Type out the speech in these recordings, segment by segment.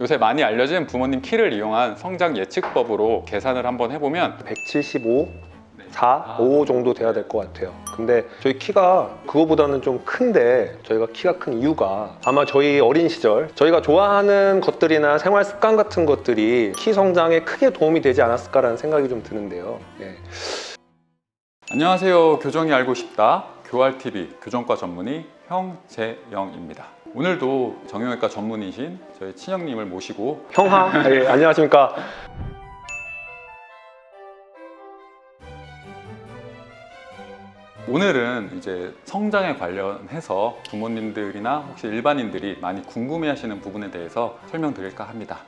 요새 많이 알려진 부모님 키를 이용한 성장 예측법으로 계산을 한번 해보면 175, 4, 5 정도 돼야 될 것 같아요. 근데 저희 키가 그거보다는 좀 큰데, 저희가 키가 큰 이유가 아마 저희 어린 시절 저희가 좋아하는 것들이나 생활 습관 같은 것들이 키 성장에 크게 도움이 되지 않았을까라는 생각이 좀 드는데요. 네. 안녕하세요. 교정이 알고 싶다. 교활TV 교정과 전문의 형재영입니다. 오늘도 정형외과 전문의신 저희 친형님을 모시고 형하, 예, 안녕하십니까. 오늘은 이제 성장에 관련해서 부모님들이나 혹시 일반인들이 많이 궁금해하시는 부분에 대해서 설명드릴까 합니다.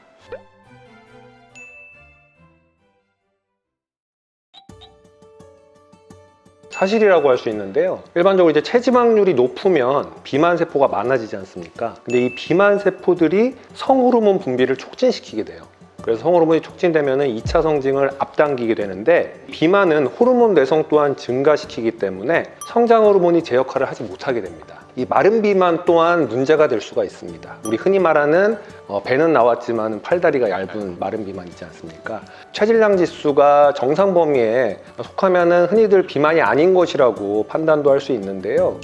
사실이라고 할 수 있는데요. 일반적으로 이제 체지방률이 높으면 비만 세포가 많아지지 않습니까? 근데 이 비만 세포들이 성호르몬 분비를 촉진시키게 돼요. 그래서 성호르몬이 촉진되면 2차 성징을 앞당기게 되는데, 비만은 호르몬 내성 또한 증가시키기 때문에 성장 호르몬이 제 역할을 하지 못하게 됩니다. 이 마른 비만 또한 문제가 될 수가 있습니다. 우리 흔히 말하는 배는 나왔지만 팔다리가 얇은 마른 비만 있지 않습니까? 체질량 지수가 정상 범위에 속하면 흔히들 비만이 아닌 것이라고 판단도 할 수 있는데요.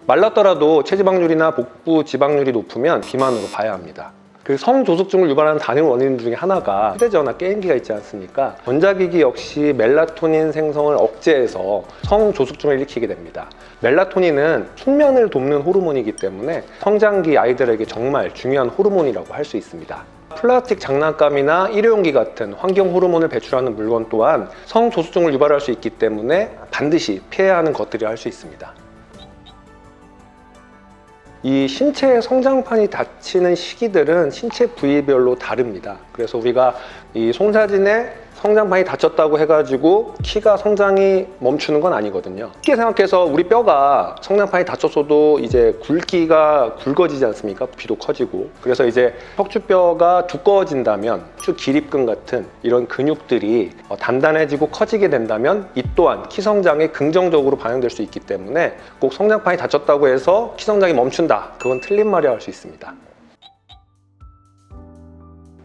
말랐더라도 체지방률이나 복부 지방률이 높으면 비만으로 봐야 합니다. 그 성조숙증을 유발하는 단일 원인 중에 하나가 휴대전화 게임기가 있지 않습니까? 전자기기 역시 멜라토닌 생성을 억제해서 성조숙증을 일으키게 됩니다. 멜라토닌은 숙면을 돕는 호르몬이기 때문에 성장기 아이들에게 정말 중요한 호르몬이라고 할 수 있습니다. 플라스틱 장난감이나 일회용기 같은 환경 호르몬을 배출하는 물건 또한 성조숙증을 유발할 수 있기 때문에 반드시 피해야 하는 것들이라 할 수 있습니다. 이 신체의 성장판이 닫히는 시기들은 신체 부위별로 다릅니다. 그래서 우리가 이 송사진에 성장판이 닫혔다고 해가지고 키가 성장이 멈추는 건 아니거든요. 쉽게 생각해서 우리 뼈가 성장판이 닫혔어도 이제 굵기가 굵어지지 않습니까? 부피도 커지고. 그래서 이제 척추뼈가 두꺼워진다면 척추 기립근 같은 이런 근육들이 단단해지고 커지게 된다면 이 또한 키 성장에 긍정적으로 반영될 수 있기 때문에 꼭 성장판이 닫혔다고 해서 키 성장이 멈춘다, 그건 틀린 말이라 할 수 있습니다.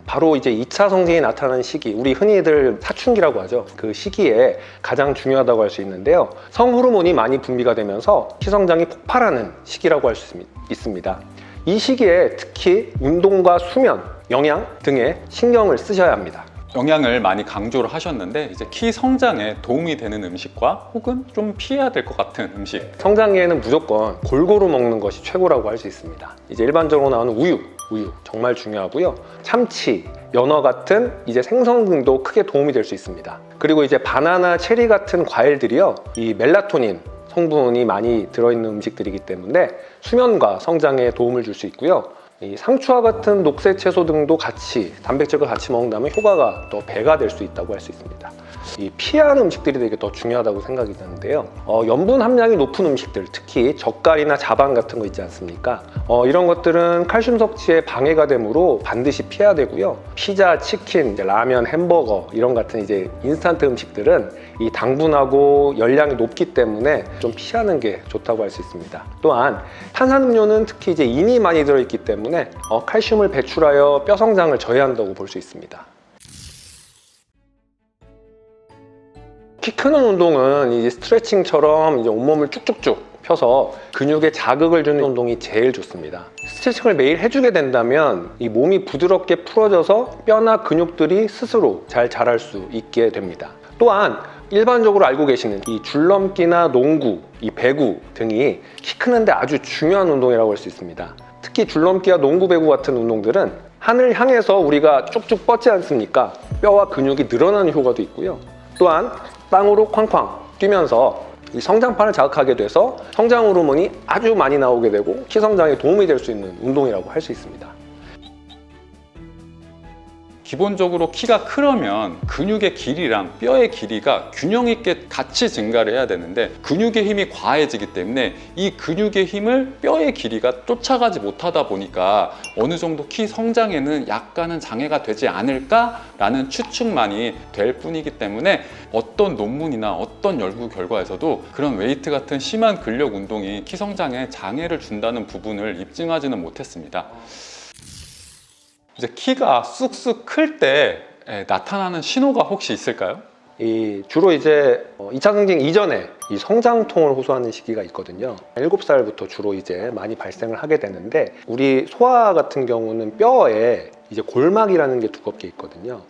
바로 이제 2차 성징이 나타나는 시기, 우리 흔히들 사춘기라고 하죠. 그 시기에 가장 중요하다고 할 수 있는데요. 성호르몬이 많이 분비가 되면서 키 성장이 폭발하는 시기라고 할 수 있습니다. 이 시기에 특히 운동과 수면, 영양 등에 신경을 쓰셔야 합니다. 영양을 많이 강조를 하셨는데, 이제 키 성장에 도움이 되는 음식과 혹은 좀 피해야 될 것 같은 음식, 성장기에는 무조건 골고루 먹는 것이 최고라고 할 수 있습니다. 이제 일반적으로 나오는 우유 정말 중요하고요. 참치, 연어 같은 이제 생선 등도 크게 도움이 될 수 있습니다. 그리고 이제 바나나, 체리 같은 과일들이요, 이 멜라토닌 성분이 많이 들어있는 음식들이기 때문에 수면과 성장에 도움을 줄 수 있고요. 이 상추와 같은 녹색 채소 등도 같이 단백질과 같이 먹는다면 효과가 더 배가 될 수 있다고 할 수 있습니다. 이 피하는 음식들이 되게 더 중요하다고 생각이 드는데요. 염분 함량이 높은 음식들, 특히 젓갈이나 자반 같은 거 있지 않습니까? 이런 것들은 칼슘 섭취에 방해가 되므로 반드시 피해야 되고요. 피자, 치킨, 이제 라면, 햄버거 이런 같은 이제 인스턴트 음식들은 이 당분하고 열량이 높기 때문에 좀 피하는 게 좋다고 할 수 있습니다. 또한 탄산음료는 특히 이제 인이 많이 들어있기 때문에 칼슘을 배출하여 뼈 성장을 저해한다고 볼 수 있습니다. 키 크는 운동은 이제 스트레칭처럼 이제 온몸을 쭉쭉쭉 펴서 근육에 자극을 주는 운동이 제일 좋습니다. 스트레칭을 매일 해주게 된다면 이 몸이 부드럽게 풀어져서 뼈나 근육들이 스스로 잘 자랄 수 있게 됩니다. 또한 일반적으로 알고 계시는 이 줄넘기나 농구, 이 배구 등이 키 크는데 아주 중요한 운동이라고 할 수 있습니다. 특히 줄넘기와 농구, 배구 같은 운동들은 하늘 향해서 우리가 쭉쭉 뻗지 않습니까? 뼈와 근육이 늘어나는 효과도 있고요. 또한 땅으로 쾅쾅 뛰면서 이 성장판을 자극하게 돼서 성장 호르몬이 아주 많이 나오게 되고 키 성장에 도움이 될 수 있는 운동이라고 할 수 있습니다. 기본적으로 키가 크려면 근육의 길이랑 뼈의 길이가 균형 있게 같이 증가를 해야 되는데 근육의 힘이 과해지기 때문에 이 근육의 힘을 뼈의 길이가 쫓아가지 못하다 보니까 어느 정도 키 성장에는 약간은 장애가 되지 않을까라는 추측만이 될 뿐이기 때문에 어떤 논문이나 어떤 연구 결과에서도 그런 웨이트 같은 심한 근력 운동이 키 성장에 장애를 준다는 부분을 입증하지는 못했습니다. 이제 키가 쑥쑥 클 때 나타나는 신호가 혹시 있을까요? 주로 이제 2차 성징 이전에 이 성장통을 호소하는 시기가 있거든요. 7살부터 주로 이제 많이 발생을 하게 되는데 우리 소아 같은 경우는 뼈에 이제 골막이라는 게 두껍게 있거든요.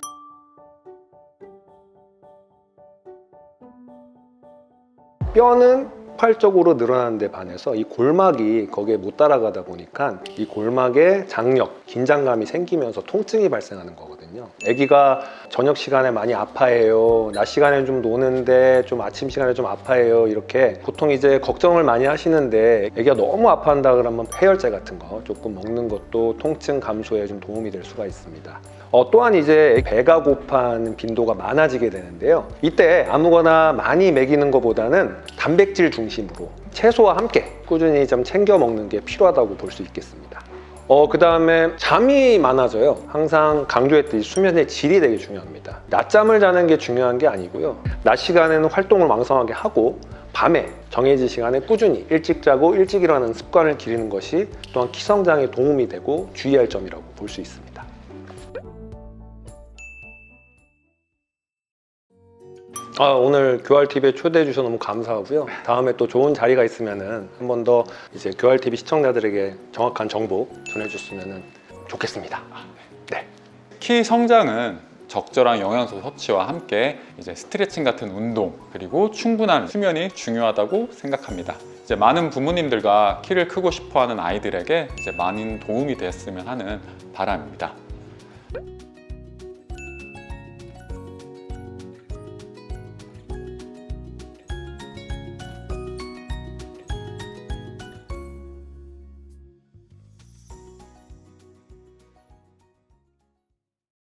뼈는 폭발적으로 늘어나는 데 반해서 이 골막이 거기에 못 따라가다 보니까 이 골막에 장력, 긴장감이 생기면서 통증이 발생하는 거거든요. 아기가 저녁 시간에 많이 아파해요. 낮 시간에 좀 노는데 좀 아침 시간에 좀 아파해요. 이렇게 보통 이제 걱정을 많이 하시는데 아기가 너무 아파한다 그러면 해열제 같은 거 조금 먹는 것도 통증 감소에 좀 도움이 될 수가 있습니다. 또한 이제 배가 고파하는 빈도가 많아지게 되는데요. 이때 아무거나 많이 먹이는 것보다는 단백질 중심으로 채소와 함께 꾸준히 좀 챙겨 먹는 게 필요하다고 볼 수 있겠습니다. 그 다음에 잠이 많아져요. 항상 강조했듯이 수면의 질이 되게 중요합니다. 낮잠을 자는 게 중요한 게 아니고요. 낮 시간에는 활동을 왕성하게 하고 밤에 정해진 시간에 꾸준히 일찍 자고 일찍 일어나는 습관을 기르는 것이 또한 키 성장에 도움이 되고 주의할 점이라고 볼 수 있습니다. 오늘 교활TV에 초대해 주셔서 너무 감사하고요. 다음에 또 좋은 자리가 있으면은 한 번 더 이제 교활TV 시청자들에게 정확한 정보 전해줬으면 좋겠습니다. 네. 키 성장은 적절한 영양소 섭취와 함께 이제 스트레칭 같은 운동 그리고 충분한 수면이 중요하다고 생각합니다. 이제 많은 부모님들과 키를 크고 싶어하는 아이들에게 이제 많은 도움이 됐으면 하는 바람입니다.